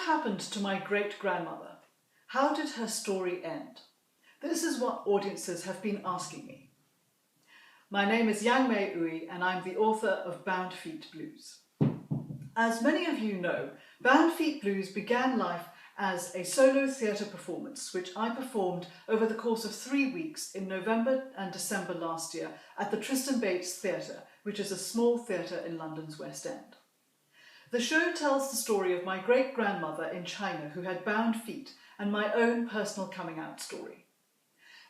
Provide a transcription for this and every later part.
happened to my great-grandmother? How did her story end? This is what audiences have been asking me. My name is Yang-May Ooi and I'm the author of Bound Feet Blues. As many of you know, Bound Feet Blues began life as a solo theatre performance which I performed over the course of 3 weeks in November and December last year at the Tristan Bates Theatre, which is a small theatre in London's West End. The show tells the story of my great-grandmother in China who had bound feet and my own personal coming out story.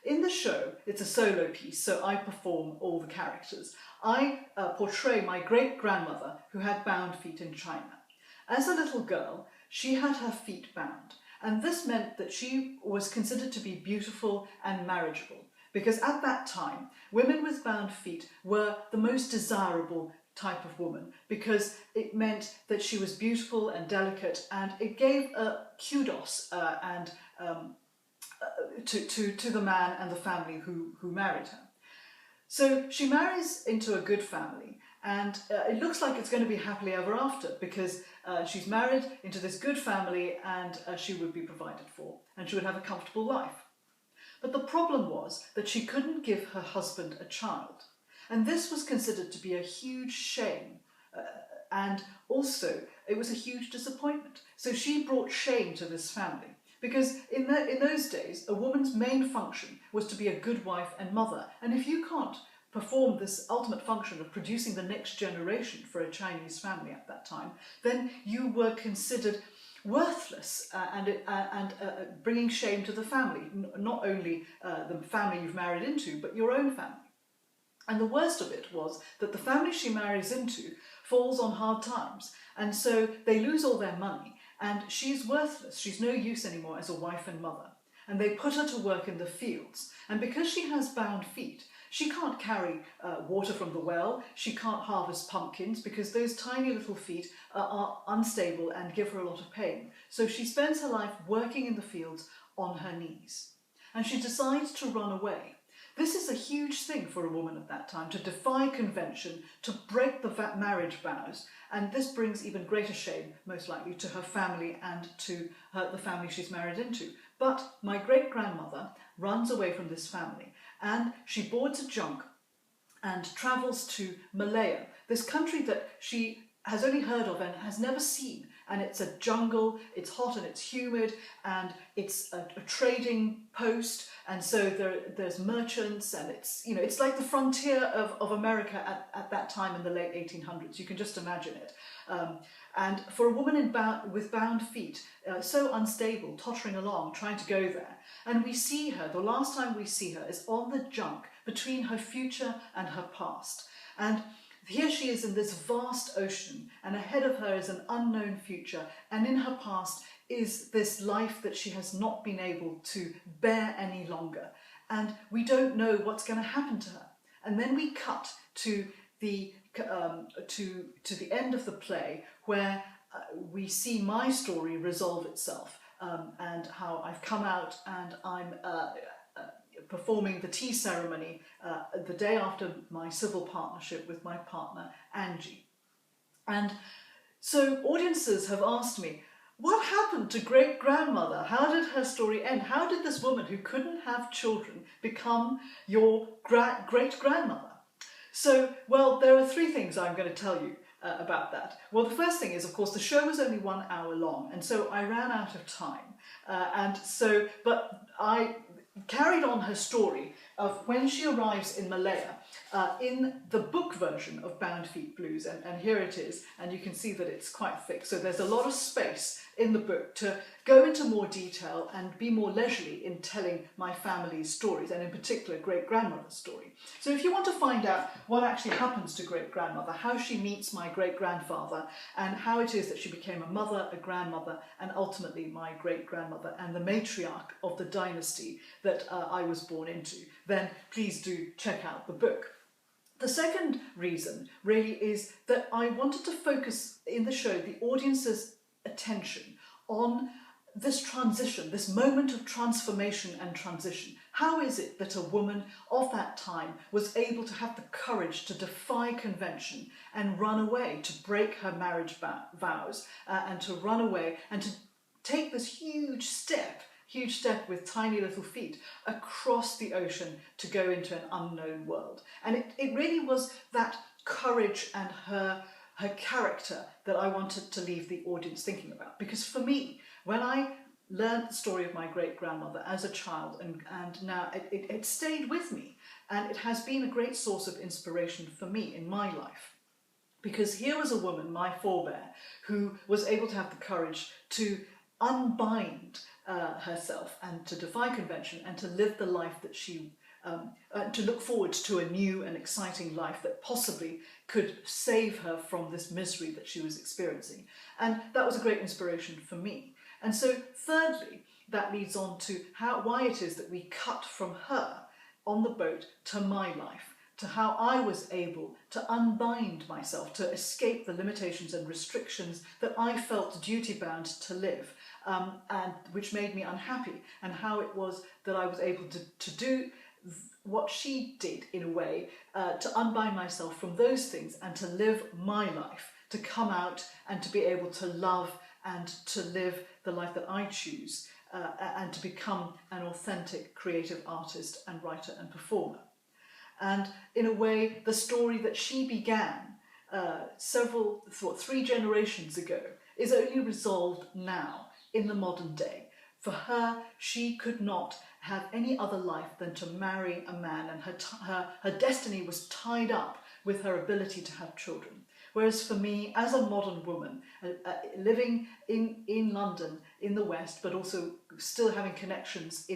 In the show, it's a solo piece, so I perform all the characters. I portray my great-grandmother who had bound feet in China. As a little girl, she had her feet bound, and this meant that she was considered to be beautiful and marriageable, because at that time, women with bound feet were the most desirable type of woman, because it meant that she was beautiful and delicate, and it gave a kudos to the man and the family who married her. So she marries into a good family, and it looks like it's going to be happily ever after, because she's married into this good family and she would be provided for and she would have a comfortable life. But the problem was that she couldn't give her husband a child, and this was considered to be a huge shame, and also it was a huge disappointment. So she brought shame to this family, because in those days a woman's main function was to be a good wife and mother, and if you can't perform this ultimate function of producing the next generation for a Chinese family at that time, then you were considered worthless and bringing shame to the family, not only the family you've married into, but your own family. And the worst of it was that the family she marries into falls on hard times, and so they lose all their money, and she's worthless. She's no use anymore as a wife and mother. And they put her to work in the fields, and because she has bound feet, she can't carry water from the well, she can't harvest pumpkins because those tiny little feet are unstable and give her a lot of pain. So she spends her life working in the fields on her knees. And she decides to run away. This is a huge thing for a woman at that time, to defy convention, to break the marriage vows, and this brings even greater shame, most likely, to her family and to the family she's married into. But my great-grandmother runs away from this family, and she boards a junk and travels to Malaya, this country that she has only heard of and has never seen. And it's a jungle, it's hot and it's humid, and it's a trading post, and so there's merchants, and it's like the frontier of America at that time in the late 1800s. You can just imagine it. And for a woman with bound feet, so unstable, tottering along, trying to go there, and we see her, the last time we see her is on the junk between her future and her past. And here she is in this vast ocean, and ahead of her is an unknown future, and in her past is this life that she has not been able to bear any longer. And we don't know what's going to happen to her. And then we cut to the end of the play, where we see my story resolve itself, and how I've come out and I'm performing the tea ceremony the day after my civil partnership with my partner Angie. And so audiences have asked me, what happened to great-grandmother? How did her story end? How did this woman who couldn't have children become your great-grandmother? So, well, there are 3 things I'm going to tell you about that. Well, the first thing is, of course, the show was only 1 hour long, and so I ran out of time. But I carried on her story of when she arrives in Malaya in the book version of Bound Feet Blues, and here it is, and you can see that it's quite thick, so there's a lot of space in the book to go into more detail and be more leisurely in telling my family's stories, and in particular great-grandmother's story. So if you want to find out what actually happens to great-grandmother, how she meets my great-grandfather, and how it is that she became a mother, a grandmother, and ultimately my great-grandmother and the matriarch of the dynasty that I was born into, then please do check out the book. The second reason really is that I wanted to focus in the show the audience's attention on this transition, this moment of transformation and transition. How is it that a woman of that time was able to have the courage to defy convention and run away, to break her marriage vows, and to run away and to take this huge step with tiny little feet across the ocean to go into an unknown world. And it really was that courage and her character that I wanted to leave the audience thinking about. Because for me, when I learned the story of my great-grandmother as a child, and now it stayed with me, and it has been a great source of inspiration for me in my life. Because here was a woman, my forebear, who was able to have the courage to unbind herself and to defy convention and to live the life that she, to look forward to a new and exciting life that possibly could save her from this misery that she was experiencing. And that was a great inspiration for me. And so thirdly, that leads on to why it is that we cut from her on the boat to my life, to how I was able to unbind myself, to escape the limitations and restrictions that I felt duty-bound to live, and which made me unhappy, and how it was that I was able to do what she did in a way, to unbind myself from those things and to live my life, to come out and to be able to love and to live the life that I choose, and to become an authentic creative artist and writer and performer. And in a way, the story that she began 3 generations ago is only resolved now in the modern day. For her, she could not have any other life than to marry a man, and her destiny was tied up with her ability to have children. Whereas for me, as a modern woman, living in London, in the West, but also still having connections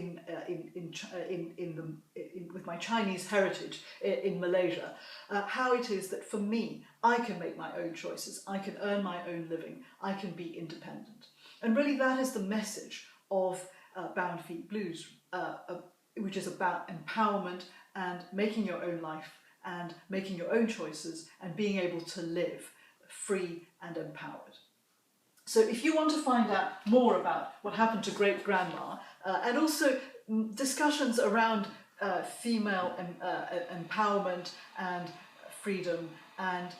with my Chinese heritage in Malaysia, how it is that for me, I can make my own choices, I can earn my own living, I can be independent. And really that is the message of Bound Feet Blues, which is about empowerment and making your own life and making your own choices and being able to live free and empowered. So if you want to find out more about what happened to great-grandma, and also discussions around female empowerment and freedom and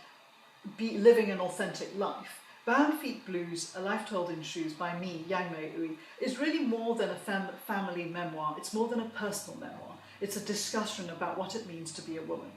living an authentic life, Bound Feet Blues, A Life Told in Shoes by me, Yang-May Ooi, is really more than a family memoir. It's more than a personal memoir. It's a discussion about what it means to be a woman.